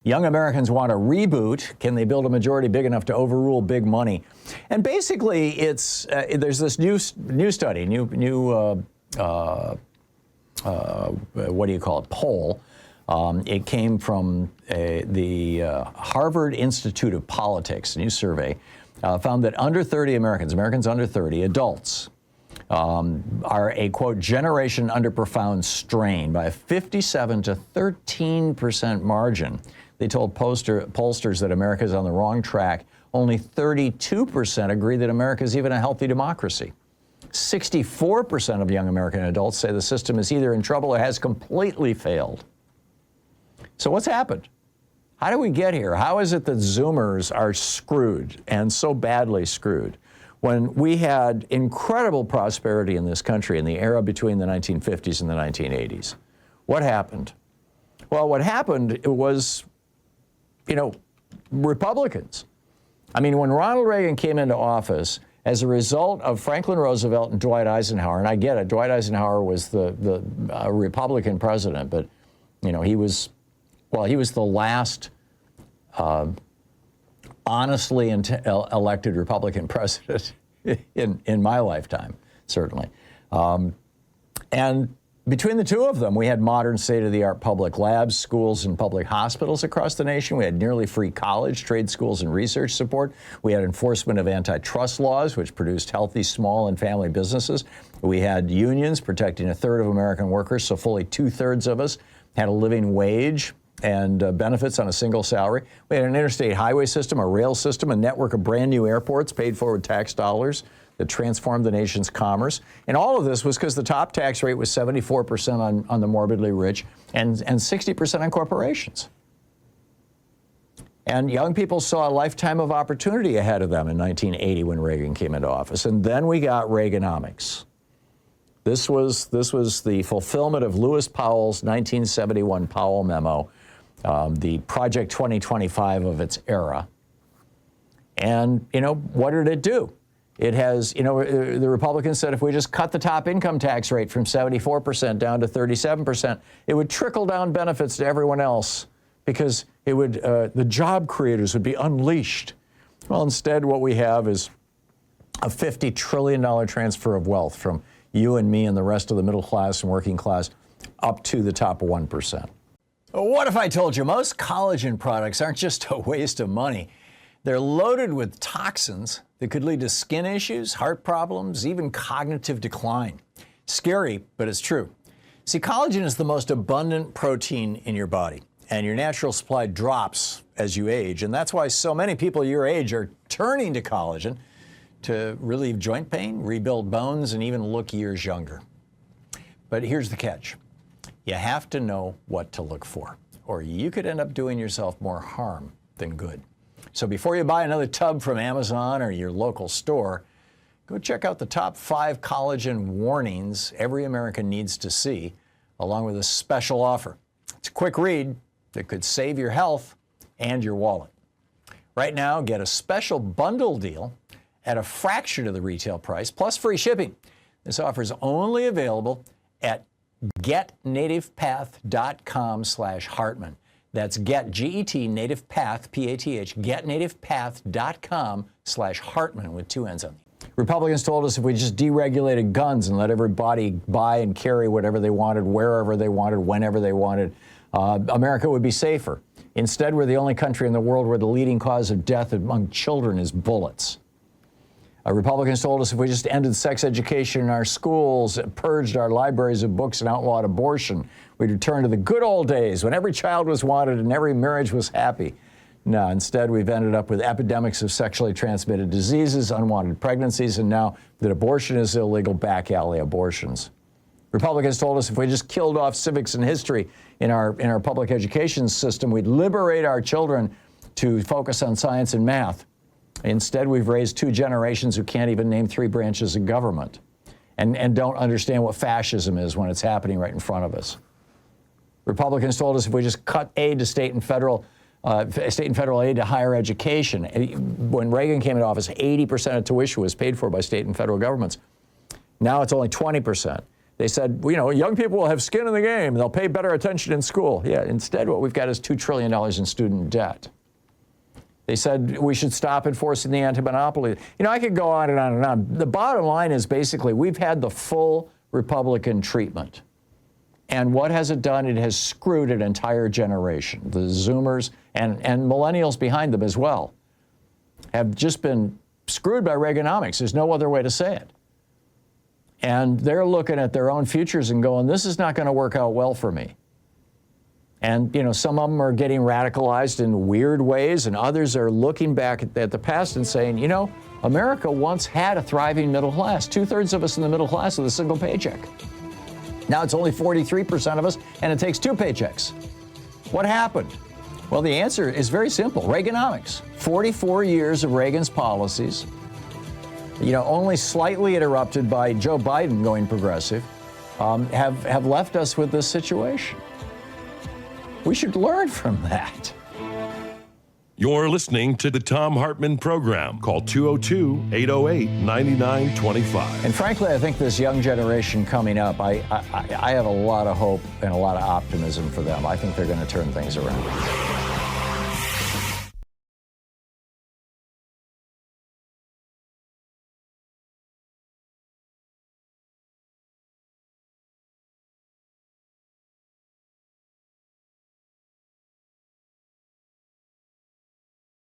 Young Americans want a reboot. Can they build a majority big enough to overrule big money? And basically, it's there's this new study, what do you call it? Poll. It came from the Harvard Institute of Politics. A new survey found that under 30 Americans under 30, adults, are a, quote, generation under profound strain by a 57 to 13% margin. They told pollsters that America is on the wrong track. Only 32% agree that America is even a healthy democracy. 64% of young American adults say the system is either in trouble or has completely failed. So what's happened? How did we get here? How is it that Zoomers are screwed, and so badly screwed, when we had incredible prosperity in this country in the era between the 1950s and the 1980s? What happened? Well, what happened was, Republicans. I mean, when Ronald Reagan came into office, as a result of Franklin Roosevelt and Dwight Eisenhower, and I get it, Dwight Eisenhower was the Republican president, but, he was the last honestly elected Republican president in my lifetime, certainly. And between the two of them, we had modern state-of-the-art public labs, schools, and public hospitals across the nation. We had nearly free college, trade schools, and research support. We had enforcement of antitrust laws, which produced healthy small and family businesses. We had unions protecting a third of American workers, so fully two-thirds of us had a living wage and benefits on a single salary. We had an interstate highway system, a rail system, a network of brand new airports paid for with tax dollars that transformed the nation's commerce. And all of this was because the top tax rate was 74% on the morbidly rich and 60% on corporations. And young people saw a lifetime of opportunity ahead of them in 1980 when Reagan came into office. And then we got Reaganomics. This was the fulfillment of Lewis Powell's 1971 Powell memo, the Project 2025 of its era. And, what did it do? It has, the Republicans said if we just cut the top income tax rate from 74% down to 37%, it would trickle down benefits to everyone else because it would, the job creators would be unleashed. Well, instead, what we have is a $50 trillion transfer of wealth from you and me and the rest of the middle class and working class up to the top 1%. What if I told you most collagen products aren't just a waste of money? They're loaded with toxins that could lead to skin issues, heart problems, even cognitive decline. Scary, but it's true. See, collagen is the most abundant protein in your body, and your natural supply drops as you age, and that's why so many people your age are turning to collagen to relieve joint pain, rebuild bones, and even look years younger. But here's the catch. You have to know what to look for, or you could end up doing yourself more harm than good. So before you buy another tub from Amazon or your local store, go check out the top 5 collagen warnings every American needs to see, along with a special offer. It's a quick read that could save your health and your wallet. Right now, get a special bundle deal at a fraction of the retail price, plus free shipping. This offer is only available at getnativepath.com/Hartmann. That's get, G-E-T, native path, P-A-T-H, getnativepath.com/Hartmann with 2 N's on it. Republicans told us if we just deregulated guns and let everybody buy and carry whatever they wanted, wherever they wanted, whenever they wanted, America would be safer. Instead, we're the only country in the world where the leading cause of death among children is bullets. Republicans told us if we just ended sex education in our schools, purged our libraries of books, and outlawed abortion, we'd return to the good old days when every child was wanted and every marriage was happy. No, instead, we've ended up with epidemics of sexually transmitted diseases, unwanted pregnancies, and now that abortion is illegal, back alley abortions. Republicans told us if we just killed off civics and history in our public education system, we'd liberate our children to focus on science and math. Instead, we've raised 2 generations who can't even name 3 branches of government and don't understand what fascism is when it's happening right in front of us. Republicans told us if we just cut aid to state and federal aid to higher education. When Reagan came into office, 80% of tuition was paid for by state and federal governments. Now it's only 20%. They said, young people will have skin in the game. They'll pay better attention in school. Yeah, instead what we've got is $2 trillion in student debt. They said we should stop enforcing the anti-monopoly. I could go on and on and on. The bottom line is basically we've had the full Republican treatment. And what has it done? It has screwed an entire generation. The Zoomers and millennials behind them as well have just been screwed by Reaganomics. There's no other way to say it. And they're looking at their own futures and going, this is not going to work out well for me. And, some of them are getting radicalized in weird ways, and others are looking back at the past and saying, America once had a thriving middle class. 2/3 of us in the middle class with a single paycheck. Now it's only 43% of us, and it takes 2 paychecks. What happened? Well, the answer is very simple. Reaganomics. 44 years of Reagan's policies, only slightly interrupted by Joe Biden going progressive, have left us with this situation. We should learn from that. You're listening to the Thom Hartmann Program. Call 202-808-9925. And frankly, I think this young generation coming up, I have a lot of hope and a lot of optimism for them. I think they're going to turn things around.